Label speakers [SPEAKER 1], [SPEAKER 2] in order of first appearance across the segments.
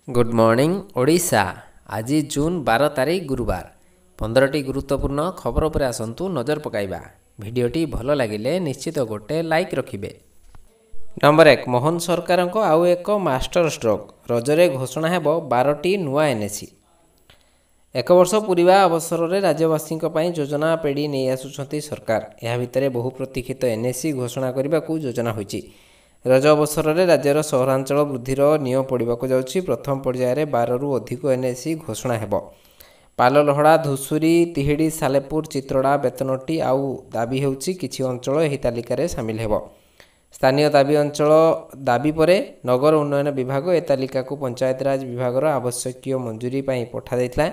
[SPEAKER 1] Good morning Odisha. आज जून 12 तारीख गुरुवार 15टी गुरुत्वपूर्ण खबर पर आसतु नजर पकाइबा। भिडियोटी भल लगिले निश्चित गोटे लाइक रखिबे। नंबर 1 मोहन सरकार को आउ एक मास्टर स्ट्रोक। रजरे घोषणा हेब 12टी नुआ एनएसी। एक वर्ष पूरा अवसर में राज्यवासी योजना पेड़ी नहीं आसुंच सरकार। यह भितर बहु प्रतीक्षित एनएसी घोषणा करने को योजना होती। रज अवसर में राज्यर सहरांचल वृद्धिर नियो पड़ाक जाऊँगी। प्रथम पर्यायर 12 रु अधिक एनएसी घोषणा हेब। पाललहड़ा, धुसुरी, तिहिड़ी, सालेपुर, चित्रोड़ा, बेतनटी आउ दाबी होउछि किछि अंचल एही तालिकार सामिल हेब। स्थानीय दाबी अंचल दाबी पर नगर उन्नयन विभाग ए तालिका को पंचायतराज विभाग आवश्यक मंजूरी पठा देइतला।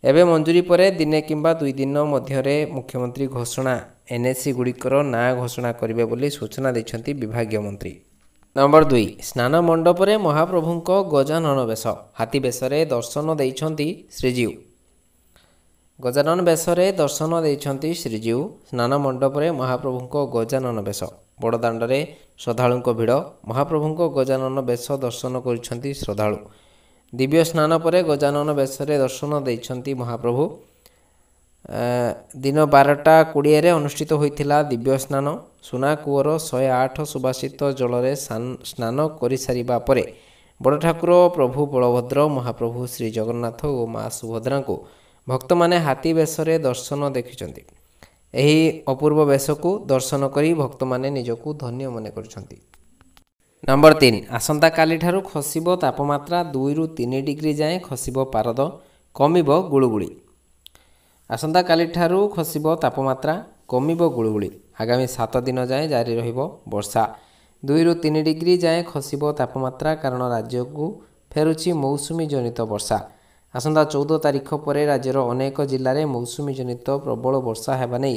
[SPEAKER 1] एबे मंजूरी पर दिने किंबा 2 दिन मध्य मुख्यमंत्री घोषणा एनएसी गुड़िकर ना घोषणा करेंगे बोली सूचना देछंती विभागीय मंत्री। नंबर 2 स्नान मंडपरे महाप्रभुंको गजानन बेश। हाथी बेशरे दर्शन देइछंती श्रीजीव। गजानन बेशरे दर्शन देइछंती श्रीजीव। स्नान मंडपरे महाप्रभुंको गजानन बेश। बड़दाण्डरे श्रद्धालुंको भिड़। महाप्रभुंको गजानन बेश दर्शन करिछंती श्रद्धालु। दिव्य स्नान पर गजानन बेशरे दर्शन देइछंती महाप्रभु। दिन 12:20 अनुष्ठित होइथिला दिव्य स्नान। सुना कूअर 108 सुबासित जल स्नान कर सारिबा परे बड़ ठाकुर प्रभु बलभद्र, महाप्रभु श्री जगन्नाथ और माँ सुभद्रा को भक्त माने हाथी बेशरे दर्शन देखिछंती। एही अपूर्व बेश को दर्शन करी भक्त माने निजको धन्य मने करछंती। नंबर 3 आसंता काली ठारू खसिबो तापमात्रा 2 रु 3 डिग्री जाए खसिबो पारद, कमिबो गुळुगुळी। आसंता काली ठारू खसिबो तापमात्रा, कमिबो गुळुगुळी। आगामी 7 दिन जाए जारी रहिबो वर्षा। 2 रु 3 डिग्री जाए खसिबो तापमात्रा कारण राज्य को फेरुछि मौसुमी जनित वर्षा। आसंता 14 तारिख पर राज्यर अनेक जिल्ला रे मौसुमी जनित प्रबल वर्षा हेबा नै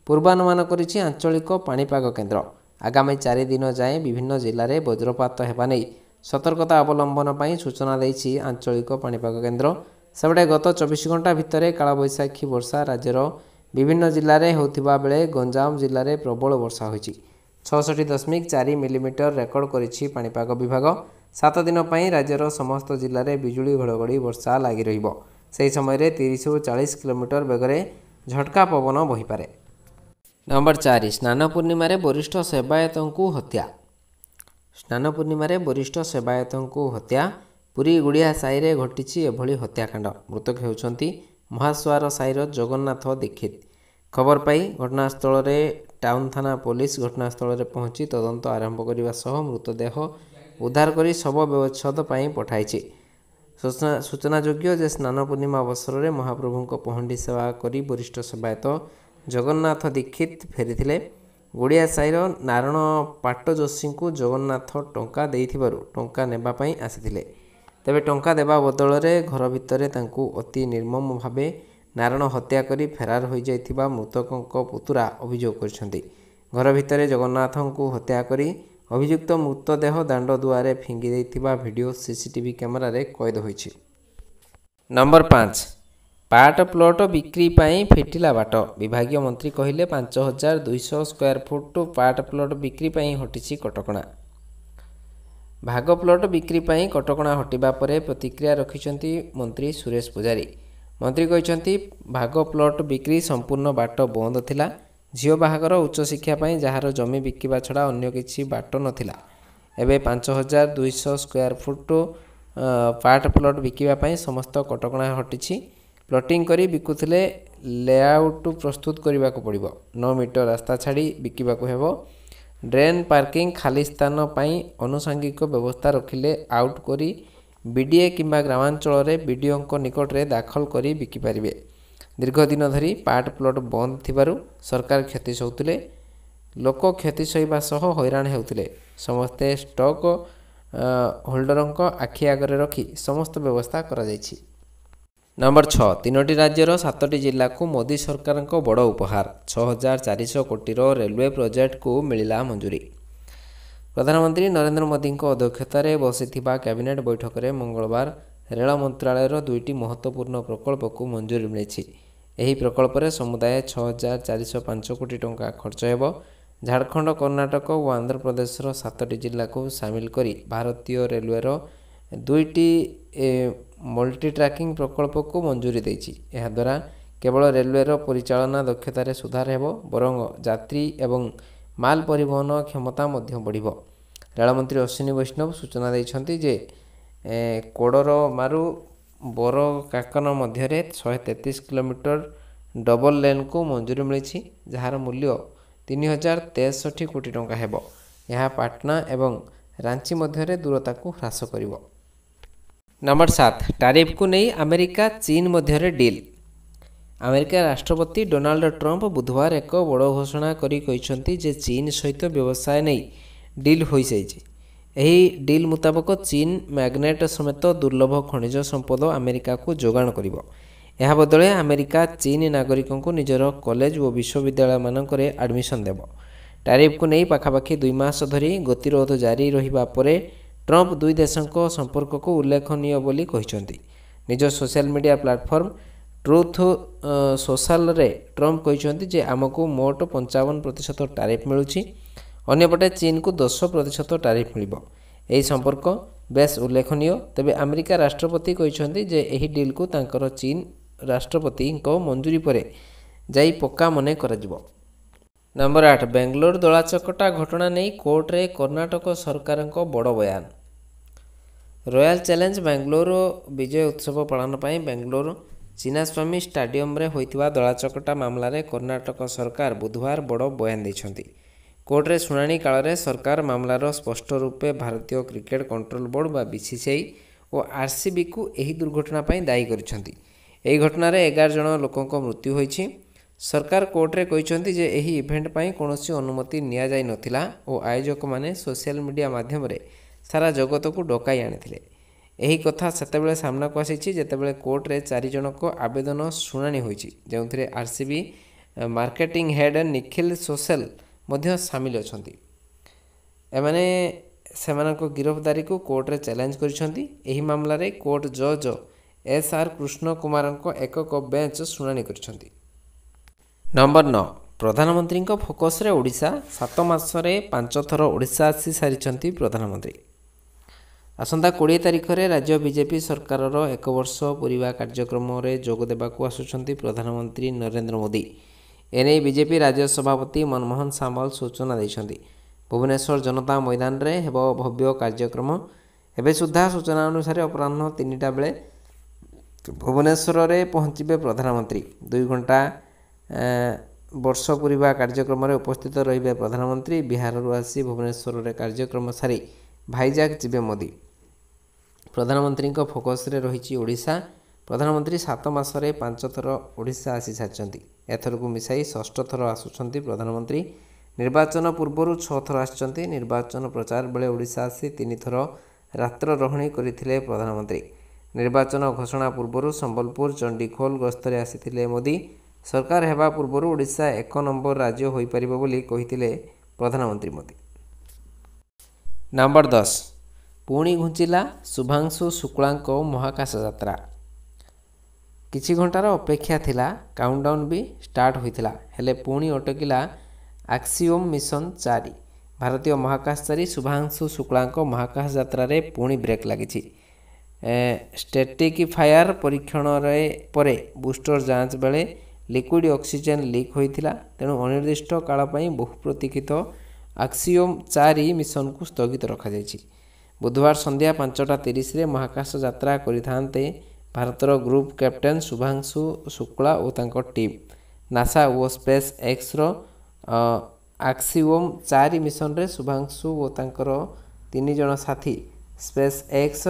[SPEAKER 1] पूर्वानुमान करिछि आंचलिक पाणीपाग केन्द्र। आगामी 4 दिन जाए विभिन्न जिले में वज्रपात होगा नहीं सतर्कता अवलंबन पर सूचना देछि आंचलिक पाणीपाग केन्द्र। सेपटे गत 24 घंटा भितर कालबैशाखी वर्षा राज्यर विभिन्न जिले में होता बेले गंजाम जिले में प्रबल वर्षा होइछि। 66.4 मिलीमीटर रेकर्ड करिछि पाणीपाग विभाग। 7 दिन पर राज्यर समस्त जिले में बिजुली घड़घड़ी वर्षा लगी रहिबो। सेही समय 30 रु 40 किलोमीटर बेगरे झटका पवन बहिपारे। नंबर 4 स्नान पूर्णिमा वरिष्ठ सेवायतों हत्या। स्नान पूर्णिमा वरिष्ठ सेवायतों हत्या। पुरी गुड़िया साई घटी एभली हत्याकांड। मृतक होउछंती महासुआर साईर जगन्नाथ दीक्षित। खबर पाई घटनास्थल टाउन थाना पुलिस घटनास्थल पहुंची तदंत आरंभ करने सह मृतदेह उद्धार कर शव व्यवच्छेद पठाई। सूचनायोग्य जे स्नान पूर्णिमा अवसर में महाप्रभु पहंडी सेवा करी वरिष्ठ सेवायत जगन्नाथ दीक्षित फेरी गुड़िया साईर नारायण पाट जोशी को जगन्नाथ टंका देइथिबारु टंका नेबा पई आसिथिले। तेबे टंका देबा बदल में घर भितर तांकु अति निर्मम भावे नारायण हत्या करी फेरार हो जाइथिबा मृतकଙ୍କ पुतुरा अभियोग करछन्ती। घर भितर जगन्नाथ को हत्या करी अभियुक्त मृतदेह दांड दुआरे फिंगी देइथिबा वीडियो सीसीटीवी कैमरा रे कैद होइछि। नंबर 5 पाट प्लॉट बिक्री पाई फिटिला बाट। विभागीय मंत्री कहिले 5200 स्क्वायर फुट पाट प्लॉट बिक्री पाई हटिछि कटकणा। भाग प्लॉट बिक्री पाई कटकणा हटिबा परे प्रतिक्रिया रखिछन्ती मंत्री सुरेश पुजारी। मंत्री कहिछन्ती भाग प्लॉट बिक्री संपूर्ण बाट बंद थिला। झियो बाहागर उच्च शिक्षा पाई जहार जमी बिकिबा छड़ा अन्य किछि बाट नथिला। एबे 5200 स्क्वायर फुट पाट प्लॉट बिकिबा पाई समस्त कटकणा हटिछि। प्लॉटिंग करी बिकुथिले लेआउट प्रस्तुत करने को पड़ो। 9 मीटर रास्ता छाड़ी बिकिबा को हेबो। ड्रेन पार्किंग खाली स्थान पाई अनुसांगिक व्यवस्था रखिले आउट करी बीडीए किंबा ग्रामांचल रे बीडीओ निकट रे दाखल करी बिकी पारिबे। दीर्घ दिन धरी पाट प्लॉट बंद थिबारु सरकार क्षति सहुथिले। लोक क्षति सहिबा सह हैरान हेउथिले। समस्ते स्टॉक होल्डरंक आखि आगरे रखी समस्त व्यवस्था करा जायछि। नंबर 6 3टी राज्यर 7टी जिला को मोदी सरकार को बड़ उपहार। 6400 कोटी रेलवे प्रोजेक्ट को मिला मंजूरी। प्रधानमंत्री नरेंद्र मोदी अध्यक्षतार बसिथिबा कैबिनेट बैठक में मंगलवार रेल मंत्रालयर 2टी महत्वपूर्ण प्रकल्प को मंजूरी मिली। एही प्रकल्प रे समुदाय 6405 कोटी टंका खर्च हेबो। झारखंड, कर्णाटक और आंध्र प्रदेश 7टी जिला को सामिल करी भारतीय रेलवेर 2टी ମଲ୍ଟି ଟ୍ରାକିଂ ପ୍ରକଳ୍ପକୁ ମଞ୍ଜୁରୀ ଦେଇଛି। ଏହାଦ୍ୱାରା କେବଳ ରେଲୱେର ପରିଚାଳନା ଦକ୍ଷତାରେ ସୁଧାର ହେବ, ବରଂ ଯାତ୍ରୀ ଏବଂ ମାଲ ପରିବହନ କ୍ଷମତା ମଧ୍ୟ ବଢ଼ିବ। ରେଳମନ୍ତ୍ରୀ ଅଶ୍ୱିନୀ ବୈଷ୍ଣବ ସୂଚନା ଦେଇଛନ୍ତି ଯେ କୋଡରମାରୁ ବରକାକନ ମଧ୍ୟରେ 133 କିଲୋମିଟର ଡବଲ ଲେନ୍କୁ ମଞ୍ଜୁରୀ ମିଳିଛି, ଯାହାର ମୂଲ୍ୟ 3063 କୋଟି ଟଙ୍କା ହେବ। ଏହା ପାଟନା ଏବଂ ରାଞ୍ଚି ମଧ୍ୟରେ ଦୂରତାକୁ ହ୍ରାସ କରିବ। ନମ୍ବର 7, ଟାରିଫକୁ ନେଇ ଆମେରିକା ଚୀନ ମଧ୍ୟରେ ଡିଲ୍। ଆମେରିକା ରାଷ୍ଟ୍ରପତି ଡୋନାଲ୍ଡ ଟ୍ରମ୍ପ ବୁଧବାର ଏକ ବଡ଼ ଘୋଷଣା କରି କହିଛନ୍ତି ଯେ ଚୀନ ସହିତ ବ୍ୟବସାୟ ନେଇ ଡିଲ୍ ହୋଇଯାଇଛି। ଏହି ଡିଲ୍ ମୁତାବକ ଚୀନ ମ୍ୟାଗ୍ନେଟ୍ ସମେତ ଦୁର୍ଲଭ ଖଣିଜ ସମ୍ପଦ ଆମେରିକାକୁ ଯୋଗାଣ କରିବ। ଏହା ବଦଳରେ ଆମେରିକା ଚୀନ ନାଗରିକଙ୍କୁ ନିଜର କଲେଜ ଓ ବିଶ୍ୱବିଦ୍ୟାଳୟମାନଙ୍କରେ ଆଡମିସନ୍ ଦେବ। ଟାରିଫକୁ ନେଇ ପାଖାପାଖି 2 ମାସ ଧରି ଗତିରୋଧ ଜାରି ରହିବା ପରେ ଟ୍ରମ୍ପ ଦୁଇ ଦେଶଙ୍କ ସମ୍ପର୍କକୁ ଉଲ୍ଲେଖନୀୟ ବୋଲି କହିଛନ୍ତି। ନିଜ ସୋସିଆଲ ମିଡ଼ିଆ ପ୍ଲାଟଫର୍ମ ଟ୍ରୁଥ୍ ସୋଶାଲରେ ଟ୍ରମ୍ପ କହିଛନ୍ତି ଯେ ଆମକୁ ମୋଟ 55% ଟାରିଫ ମିଳୁଛି, ଅନ୍ୟପଟେ ଚୀନକୁ 10% ଟାରିଫ ମିଳିବ। ଏହି ସମ୍ପର୍କ ବେଶ୍ ଉଲ୍ଲେଖନୀୟ। ତେବେ ଆମେରିକା ରାଷ୍ଟ୍ରପତି କହିଛନ୍ତି ଯେ ଏହି ଡିଲ୍କୁ ତାଙ୍କର ଚୀନ ରାଷ୍ଟ୍ରପତିଙ୍କ ମଞ୍ଜୁରୀ ପରେ ଯାଇ ପକ୍କା ମନେ କରାଯିବ। ନମ୍ବର 8, ବେଙ୍ଗାଲୁରୁ ଦଳାଚକଟା ଘଟଣା ନେଇ କୋର୍ଟରେ କର୍ଣ୍ଣାଟକ ସରକାରଙ୍କ ବଡ଼ ବୟାନ। ରୟାଲ ଚ୍ୟାଲେଞ୍ଜ ବେଙ୍ଗାଲୁରୁ ବିଜୟ ଉତ୍ସବ ପାଳନ ପାଇଁ ବେଙ୍ଗାଲୁରୁ ଚିନ୍ନାସ୍ୱାମୀ ଷ୍ଟାଡିୟମରେ ହୋଇଥିବା ଦଳାଚକଟା ମାମଲାରେ କର୍ଣ୍ଣାଟକ ସରକାର ବୁଧବାର ବଡ଼ ବୟାନ ଦେଇଛନ୍ତି। କୋର୍ଟରେ ଶୁଣାଣି କାଳରେ ସରକାର ମାମଲାର ସ୍ପଷ୍ଟ ରୂପେ ଭାରତୀୟ କ୍ରିକେଟ କଣ୍ଟ୍ରୋଲ ବୋର୍ଡ ବା BCCI ଓ RCBକୁ ଏହି ଦୁର୍ଘଟଣା ପାଇଁ ଦାୟୀ କରିଛନ୍ତି। ଏହି ଘଟଣାରେ 11 ଜଣ ଲୋକଙ୍କ ମୃତ୍ୟୁ ହୋଇଛି। ସରକାର କୋର୍ଟରେ କହିଛନ୍ତି ଯେ ଏହି ଇଭେଣ୍ଟ ପାଇଁ କୌଣସି ଅନୁମତି ନିଆଯାଇନଥିଲା ଓ ଆୟୋଜକମାନେ ସୋସିଆଲ ମିଡ଼ିଆ ମାଧ୍ୟମରେ ସାରା ଜଗତକୁ ଡକାଇ ଆଣିଥିଲେ। ଏହି କଥା ସେତେବେଳେ ସାମ୍ନାକୁ ଆସିଛି ଯେତେବେଳେ କୋର୍ଟରେ 4 ଜଣଙ୍କ ଆବେଦନ ଶୁଣାଣି ହୋଇଛି, ଯେଉଁଥିରେ RCB ମାର୍କେଟିଂ ହେଡ୍ ନିଖିଲ ସୋସେଲ ମଧ୍ୟ ସାମିଲ ଅଛନ୍ତି। ଏମାନେ ସେମାନଙ୍କ ଗିରଫଦାରୀକୁ କୋର୍ଟରେ ଚ୍ୟାଲେଞ୍ଜ କରିଛନ୍ତି। ଏହି ମାମଲାରେ କୋର୍ଟ ଜଜ୍ SR କୃଷ୍ଣ କୁମାରଙ୍କ ଏକକ ବେଞ୍ଚ ଶୁଣାଣି କରିଛନ୍ତି। ନମ୍ବର 9, ପ୍ରଧାନମନ୍ତ୍ରୀଙ୍କ ଫୋକସରେ ଓଡ଼ିଶା। 7 ମାସରେ 5 ଥର ଓଡ଼ିଶା ଆସି ସାରିଛନ୍ତି ପ୍ରଧାନମନ୍ତ୍ରୀ। ଆସନ୍ତା 20 ତାରିଖରେ ରାଜ୍ୟ ବିଜେପି ସରକାରର 1 ବର୍ଷ ପୂରିବା କାର୍ଯ୍ୟକ୍ରମରେ ଯୋଗ ଦେବାକୁ ଆସୁଛନ୍ତି ପ୍ରଧାନମନ୍ତ୍ରୀ ନରେନ୍ଦ୍ର ମୋଦି। ଏନେଇ ବିଜେପି ରାଜ୍ୟ ସଭାପତି ମନମୋହନ ସାମଲ ସୂଚନା ଦେଇଛନ୍ତି। ଭୁବନେଶ୍ୱର ଜନତା ମଇଦାନରେ ହେବ ଭବ୍ୟ କାର୍ଯ୍ୟକ୍ରମ। ଏବେ ସୁଦ୍ଧା ସୂଚନା ଅନୁସାରେ ଅପରାହ୍ନ 3ଟା ବେଳେ ଭୁବନେଶ୍ୱରରେ ପହଞ୍ଚିବେ ପ୍ରଧାନମନ୍ତ୍ରୀ। 2 ଘଣ୍ଟା ବର୍ଷ ପୂରିବା କାର୍ଯ୍ୟକ୍ରମରେ ଉପସ୍ଥିତ ରହିବେ ପ୍ରଧାନମନ୍ତ୍ରୀ। ବିହାରରୁ ଆସି ଭୁବନେଶ୍ୱରରେ କାର୍ଯ୍ୟକ୍ରମ ସାରି ଭାଇଜାଗ ଯିବେ ମୋଦି। ପ୍ରଧାନମନ୍ତ୍ରୀଙ୍କ ଫୋକସରେ ରହିଛି ଓଡ଼ିଶା। ପ୍ରଧାନମନ୍ତ୍ରୀ 7 ମାସରେ 5 ଥର ଓଡ଼ିଶା ଆସି ସାରିଛନ୍ତି। ଏଥରକୁ ମିଶାଇ 6ଠ ଥର ଆସୁଛନ୍ତି ପ୍ରଧାନମନ୍ତ୍ରୀ। ନିର୍ବାଚନ ପୂର୍ବରୁ 6 ଥର ଆସିଛନ୍ତି। ନିର୍ବାଚନ ପ୍ରଚାର ବେଳେ ଓଡ଼ିଶା ଆସି 3 ଥର ରାତ୍ର ରହଣି କରିଥିଲେ ପ୍ରଧାନମନ୍ତ୍ରୀ। ନିର୍ବାଚନ ଘୋଷଣା ପୂର୍ବରୁ ସମ୍ବଲପୁର, ଚଣ୍ଡିଖୋଲ ଗସ୍ତରେ ଆସିଥିଲେ ମୋଦି। ସରକାର ହେବା ପୂର୍ବରୁ ଓଡ଼ିଶା 1 ନମ୍ବର ରାଜ୍ୟ ହୋଇପାରିବ ବୋଲି କହିଥିଲେ ପ୍ରଧାନମନ୍ତ୍ରୀ ମୋଦି। ନମ୍ବର 10, ପୁଣି ଘୁଞ୍ଚିଲା ଶୁଭାଂଶୁ ଶୁକ୍ଳାଙ୍କ ମହାକାଶ ଯାତ୍ରା। କିଛି ଘଣ୍ଟାର ଅପେକ୍ଷା ଥିଲା, କାଉଣ୍ଟଡାଉନ୍ ବି ଷ୍ଟାର୍ଟ ହୋଇଥିଲା, ହେଲେ ପୁଣି ଅଟକିଲା ଆକ୍ସିଓମ୍ ମିଶନ 4। ଭାରତୀୟ ମହାକାଶଚାରୀ ଶୁଭାଂଶୁ ଶୁକ୍ଳାଙ୍କ ମହାକାଶ ଯାତ୍ରାରେ ପୁଣି ବ୍ରେକ୍ ଲାଗିଛି। ଷ୍ଟେଟିକ୍ ଫାୟାର ପରୀକ୍ଷଣରେ ପରେ ବୁଷ୍ଟର ଯାଞ୍ଚ ବେଳେ ଲିକ୍ୱିଡ୍ ଅକ୍ସିଜେନ୍ ଲିକ୍ ହୋଇଥିଲା। ତେଣୁ ଅନିର୍ଦ୍ଦିଷ୍ଟ କାଳ ପାଇଁ ବହୁ ପ୍ରତୀକ୍ଷିତ ଆକ୍ସିଓମ୍ 4 ମିଶନକୁ ସ୍ଥଗିତ ରଖାଯାଇଛି। ବୁଧବାର ସନ୍ଧ୍ୟା 5:30ରେ ମହାକାଶ ଯାତ୍ରା କରିଥାନ୍ତେ ଭାରତର ଗ୍ରୁପ୍ କ୍ୟାପ୍ଟେନ୍ ଶୁଭାଂଶୁ ଶୁକ୍ଳା ଓ ତାଙ୍କ ଟିମ୍। ନାସା ଓ ସ୍ପେସ୍ ଏକ୍ସର ଆକ୍ସିଓମ୍ 4 ମିଶନରେ ଶୁଭାଂଶୁ ଓ ତାଙ୍କର 3 ଜଣ ସାଥୀ ସ୍ପେସ୍ ଏକ୍ସ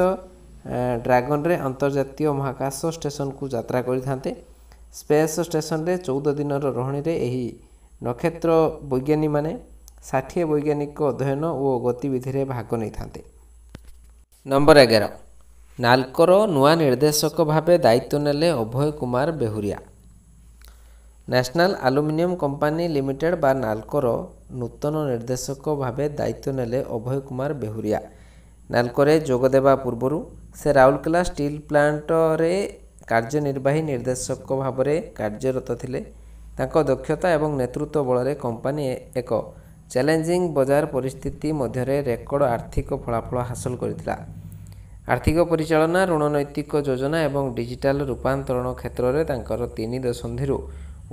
[SPEAKER 1] ଡ୍ରାଗନରେ ଅନ୍ତର୍ଜାତୀୟ ମହାକାଶ ଷ୍ଟେସନକୁ ଯାତ୍ରା କରିଥାନ୍ତେ। ସ୍ପେସ୍ ଷ୍ଟେସନରେ 14 ଦିନର ରହଣୀରେ ଏହି ନକ୍ଷତ୍ର ବୈଜ୍ଞାନିକମାନେ 60 ବୈଜ୍ଞାନିକ ଅଧ୍ୟୟନ ଓ ଗତିବିଧିରେ ଭାଗ ନେଇଥାନ୍ତେ। ନମ୍ବର 11, ନାଲ୍କୋର ନୂଆ ନିର୍ଦ୍ଦେଶକ ଭାବେ ଦାୟିତ୍ୱ ନେଲେ Abhay Kumar Behuria. National aluminium company limited ବା ନାଲ୍କୋର ନୂତନ ନିର୍ଦ୍ଦେଶକ ଭାବେ ଦାୟିତ୍ୱ ନେଲେ ଅଭୟ କୁମାର ବେହୁରିଆ। ନାଲ୍କୋରେ ଯୋଗ ଦେବା ପୂର୍ବରୁ ସେ ରାଉରକେଲା ଷ୍ଟିଲ୍ ପ୍ଲାଣ୍ଟରେ କାର୍ଯ୍ୟନିର୍ବାହୀ ନିର୍ଦ୍ଦେଶକ ଭାବରେ କାର୍ଯ୍ୟରତ ଥିଲେ। ତାଙ୍କ ଦକ୍ଷତା ଏବଂ ନେତୃତ୍ୱ ବଳରେ କମ୍ପାନୀ ଏକ ଚ୍ୟାଲେଞ୍ଜିଂ ବଜାର ପରିସ୍ଥିତି ମଧ୍ୟରେ ରେକର୍ଡ ଆର୍ଥିକ ଫଳାଫଳ ହାସଲ କରିଥିଲା। ଆର୍ଥିକ ପରିଚାଳନା, ଋଣନୈତିକ ଯୋଜନା ଏବଂ ଡିଜିଟାଲ ରୂପାନ୍ତରଣ କ୍ଷେତ୍ରରେ ତାଙ୍କର 3 ଦଶନ୍ଧିରୁ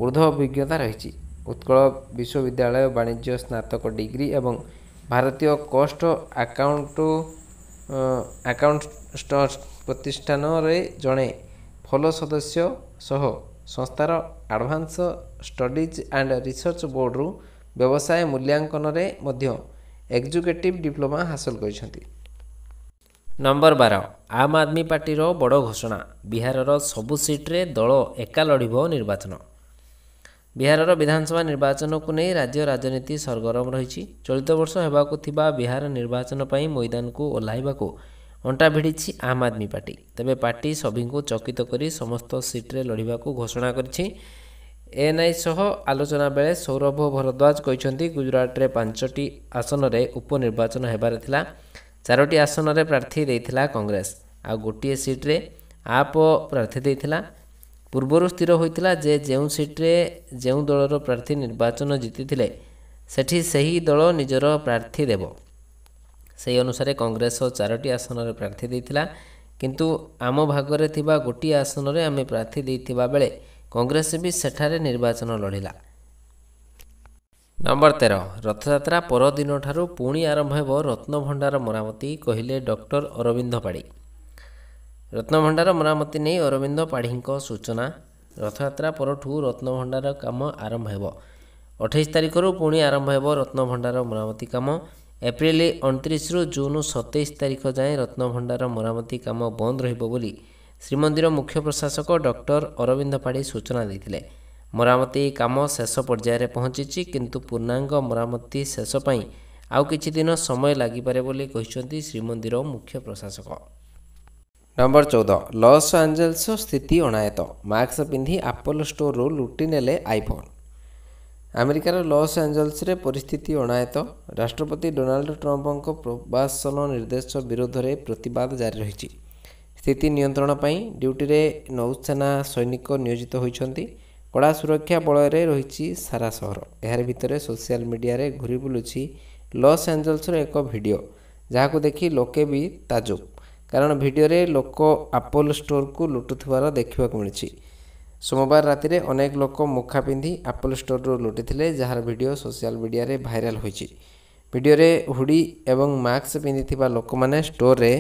[SPEAKER 1] ଊର୍ଦ୍ଧ୍ୱ ଅଭିଜ୍ଞତା ରହିଛି। ଉତ୍କଳ ବିଶ୍ୱବିଦ୍ୟାଳୟ ବାଣିଜ୍ୟ ସ୍ନାତକ ଡିଗ୍ରୀ ଏବଂ ଭାରତୀୟ କୋଷ୍ଟ ଆକାଉଣ୍ଟସ୍ ପ୍ରତିଷ୍ଠାନରେ ଜଣେ ଫେଲୋ ସଦସ୍ୟ ସହ ସଂସ୍ଥାର ଆଡଭାନ୍ସ ଷ୍ଟଡିଜ୍ ଆଣ୍ଡ ରିସର୍ଚ୍ଚ ବୋର୍ଡରୁ ବ୍ୟବସାୟ ମୂଲ୍ୟାଙ୍କନରେ ମଧ୍ୟ ଏକ୍ଜିକ୍ୟୁଟିଭ୍ ଡିପ୍ଲୋମା ହାସଲ କରିଛନ୍ତି। ନମ୍ବର 12 ଆମ୍ ଆଦମୀ ପାର୍ଟିର ବଡ଼ ଘୋଷଣା, ବିହାରର ସବୁ ସିଟ୍ରେ ଦଳ ଏକା ଲଢ଼ିବ ନିର୍ବାଚନ। ବିହାରର ବିଧାନସଭା ନିର୍ବାଚନକୁ ନେଇ ରାଜ୍ୟ ରାଜନୀତି ସରଗରମ ରହିଛି। ଚଳିତ ବର୍ଷ ହେବାକୁ ଥିବା ବିହାର ନିର୍ବାଚନ ପାଇଁ ମଇଦାନକୁ ଓହ୍ଲାଇବାକୁ ଅଣ୍ଟା ଭିଡ଼ିଛି ଆମ୍ ଆଦମୀ ପାର୍ଟି। ତେବେ ପାର୍ଟି ସଭିଙ୍କୁ ଚକିତ କରି ସମସ୍ତ ସିଟ୍ରେ ଲଢ଼ିବାକୁ ଘୋଷଣା କରିଛି। ଏଏନ୍ଆଇ ସହ ଆଲୋଚନା ବେଳେ ସୌରଭ ଭରଦ୍ୱାଜ କହିଛନ୍ତି, ଗୁଜରାଟରେ 5ଟି ଆସନରେ ଉପନିର୍ବାଚନ ହେବାର ଥିଲା। 4ଟି ଆସନରେ ପ୍ରାର୍ଥୀ ଦେଇଥିଲା କଂଗ୍ରେସ, ଆଉ ଗୋଟିଏ ସିଟ୍ରେ ଆପ୍ ପ୍ରାର୍ଥୀ ଦେଇଥିଲା। ପୂର୍ବରୁ ସ୍ଥିର ହୋଇଥିଲା ଯେ ଯେଉଁ ସିଟ୍ରେ ଯେଉଁ ଦଳର ପ୍ରାର୍ଥୀ ନିର୍ବାଚନ ଜିତିଥିଲେ ସେଠି ସେହି ଦଳ ନିଜର ପ୍ରାର୍ଥୀ ଦେବ। ସେହି ଅନୁସାରେ କଂଗ୍ରେସ 4ଟି ଆସନରେ ପ୍ରାର୍ଥୀ ଦେଇଥିଲା, କିନ୍ତୁ ଆମ ଭାଗରେ ଥିବା ଗୋଟିଏ ଆସନରେ ଆମେ ପ୍ରାର୍ଥୀ ଦେଇଥିବା ବେଳେ କଂଗ୍ରେସ ବି ସେଠାରେ ନିର୍ବାଚନ ଲଢ଼ିଲା। ନମ୍ବର 13 ରଥଯାତ୍ରା ପରଦିନଠାରୁ ପୁଣି ଆରମ୍ଭ ହେବ ରତ୍ନଭଣ୍ଡାର ମରାମତି, କହିଲେ ଡକ୍ଟର ଅରବିନ୍ଦ ପାଢ଼ୀ। ରତ୍ନଭଣ୍ଡାର ମରାମତି ନେଇ ଅରବିନ୍ଦ ପାଢ଼ୀଙ୍କ ସୂଚନା। ରଥଯାତ୍ରା ପରଠୁ ରତ୍ନଭଣ୍ଡାର କାମ ଆରମ୍ଭ ହେବ। 28 ତାରିଖରୁ ପୁଣି ଆରମ୍ଭ ହେବ ରତ୍ନଭଣ୍ଡାର ମରାମତି କାମ। ଏପ୍ରିଲ 29ରୁ ଜୁନ 27 ତାରିଖ ଯାଏଁ ରତ୍ନଭଣ୍ଡାର ମରାମତି କାମ ବନ୍ଦ ରହିବ ବୋଲି ଶ୍ରୀମନ୍ଦିର ମୁଖ୍ୟ ପ୍ରଶାସକ ଡକ୍ଟର ଅରବିନ୍ଦ ପାଢ଼ୀ ସୂଚନା ଦେଇଥିଲେ। ମରାମତି କାମ ଶେଷ ପର୍ଯ୍ୟାୟରେ ପହଞ୍ଚିଛି, କିନ୍ତୁ ପୂର୍ଣ୍ଣାଙ୍ଗ ମରାମତି ଶେଷ ପାଇଁ ଆଉ କିଛି ଦିନ ସମୟ ଲାଗିପାରେ ବୋଲି କହିଛନ୍ତି ଶ୍ରୀମନ୍ଦିର ମୁଖ୍ୟ ପ୍ରଶାସକ। ନମ୍ବର 14 ଲସ୍ ଆଞ୍ଜେଲସ ସ୍ଥିତି ଅଣାୟତ୍ତ, ମାସ୍କ ପିନ୍ଧି ଆପଲ ଷ୍ଟୋରରୁ ଲୁଟି ନେଲେ ଆଇଫୋନ୍। ଆମେରିକାର ଲସ୍ ଆଞ୍ଜେଲସରେ ପରିସ୍ଥିତି ଅଣାୟତ୍ତ। ରାଷ୍ଟ୍ରପତି ଡୋନାଲ୍ଡ ଟ୍ରମ୍ପଙ୍କ ପ୍ରବାସନ ନିର୍ଦ୍ଦେଶ ବିରୋଧରେ ପ୍ରତିବାଦ ଜାରି ରହିଛି। ସ୍ଥିତି ନିୟନ୍ତ୍ରଣ ପାଇଁ ଡ୍ୟୁଟିରେ ନୌସେନା ସୈନିକ ନିୟୋଜିତ ହୋଇଛନ୍ତି। କଡ଼ା ସୁରକ୍ଷା ବଳୟରେ ରହିଛି ସାରା ସହର। ଏହାରି ଭିତରେ ସୋସିଆଲ ମିଡ଼ିଆରେ ଘୁରି ବୁଲୁଛି ଲସ୍ ଆଞ୍ଜେଲସର ଏକ ଭିଡ଼ିଓ, ଯାହାକୁ ଦେଖି ଲୋକେ ବି ତାଜୁବ୍। କାରଣ ଭିଡ଼ିଓରେ ଲୋକ ଆପଲ ଷ୍ଟୋରକୁ ଲୁଟୁଥିବାର ଦେଖିବାକୁ ମିଳିଛି। ସୋମବାର ରାତିରେ ଅନେକ ଲୋକ ମୁଖା ପିନ୍ଧି ଆପଲ ଷ୍ଟୋରରୁ ଲୁଟିଥିଲେ, ଯାହାର ଭିଡ଼ିଓ ସୋସିଆଲ ମିଡ଼ିଆରେ ଭାଇରାଲ ହୋଇଛି। ଭିଡ଼ିଓରେ ହୁଡି ଏବଂ ମାସ୍କ ପିନ୍ଧିଥିବା ଲୋକମାନେ ଷ୍ଟୋରରେ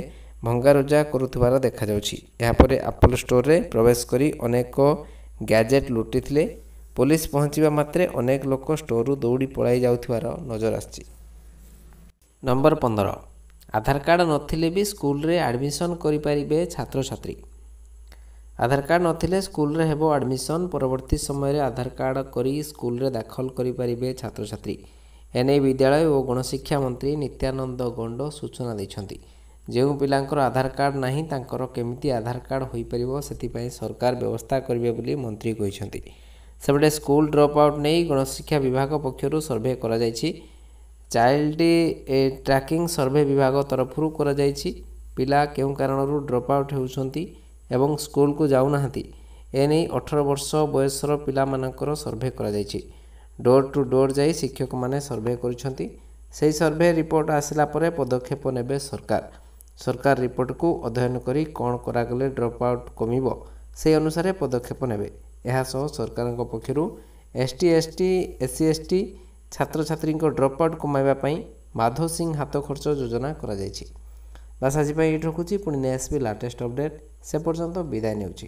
[SPEAKER 1] ଭଙ୍ଗାରୁଜା କରୁଥିବାର ଦେଖାଯାଉଛି। ଏହାପରେ ଆପଲ ଷ୍ଟୋରରେ ପ୍ରବେଶ କରି ଅନେକ ଗ୍ୟାଜେଟ୍ ଲୁଟିଥିଲେ। ପୋଲିସ ପହଞ୍ଚିବା ମାତ୍ରେ ଅନେକ ଲୋକ ଷ୍ଟୋରରୁ ଦୌଡ଼ି ପଳାଇ ଯାଉଥିବାର ନଜର ଆସିଛି। ନମ୍ବର 15 ଆଧାର କାର୍ଡ଼ ନଥିଲେ ବି ସ୍କୁଲରେ ଆଡ଼ମିସନ୍ କରିପାରିବେ ଛାତ୍ରଛାତ୍ରୀ। ଆଧାର କାର୍ଡ଼ ନଥିଲେ ସ୍କୁଲରେ ହେବ ଆଡ଼ମିସନ୍। ପରବର୍ତ୍ତୀ ସମୟରେ ଆଧାର କାର୍ଡ଼ କରି ସ୍କୁଲରେ ଦାଖଲ କରିପାରିବେ ଛାତ୍ରଛାତ୍ରୀ। ଏନେଇ ବିଦ୍ୟାଳୟ ଓ ଗଣଶିକ୍ଷା ମନ୍ତ୍ରୀ ନିତ୍ୟାନନ୍ଦ ଗଣ୍ଡ ସୂଚନା ଦେଇଛନ୍ତି। ଯେଉଁ ପିଲାଙ୍କର ଆଧାର କାର୍ଡ଼ ନାହିଁ ତାଙ୍କର କେମିତି ଆଧାର କାର୍ଡ଼ ହୋଇପାରିବ, ସେଥିପାଇଁ ସରକାର ବ୍ୟବସ୍ଥା କରିବେ ବୋଲି ମନ୍ତ୍ରୀ କହିଛନ୍ତି। ସେପଟେ ସ୍କୁଲ ଡ୍ରପ୍ ଆଉଟ୍ ନେଇ ଗଣଶିକ୍ଷା ବିଭାଗ ପକ୍ଷରୁ ସର୍ଭେ କରାଯାଇଛି। ଚାଇଲ୍ଡ ଟ୍ରାକିଂ ସର୍ଭେ ବିଭାଗ ତରଫରୁ କରାଯାଇଛି। ପିଲା କେଉଁ କାରଣରୁ ଡ୍ରପ୍ ଆଉଟ୍ ହେଉଛନ୍ତି ଏବଂ ସ୍କୁଲକୁ ଯାଉନାହାନ୍ତି, ଏନେଇ 18 ବର୍ଷ ବୟସର ପିଲାମାନଙ୍କର ସର୍ଭେ କରାଯାଇଛି। ଡୋର୍ ଟୁ ଡୋର୍ ଯାଇ ଶିକ୍ଷକମାନେ ସର୍ଭେ କରୁଛନ୍ତି। ସେହି ସର୍ଭେ ରିପୋର୍ଟ ଆସିଲା ପରେ ପଦକ୍ଷେପ ନେବେ ସରକାର। ସରକାର ରିପୋର୍ଟକୁ ଅଧ୍ୟୟନ କରି କ'ଣ କରାଗଲେ ଡ୍ରପ୍ ଆଉଟ୍ କମିବ, ସେହି ଅନୁସାରେ ପଦକ୍ଷେପ ନେବେ। ଏହାସହ ସରକାରଙ୍କ ପକ୍ଷରୁ ST, ST, SC, ST ଛାତ୍ରଛାତ୍ରୀଙ୍କ ଡ୍ରପ୍ ଆଉଟ୍ କମାଇବା ପାଇଁ ମାଧୋ ସିଂ ହାତ ଖର୍ଚ୍ଚ ଯୋଜନା କରାଯାଇଛି। ବାସ୍ ଆଜି ପାଇଁ ଏଇଠି ରଖୁଛି। ପୁଣି ନେକ୍ସଟ ବି ଲାଟେଷ୍ଟ ଅପଡ଼େଟ୍। ସେ ପର୍ଯ୍ୟନ୍ତ ବିଦାୟ ନେଉଛି।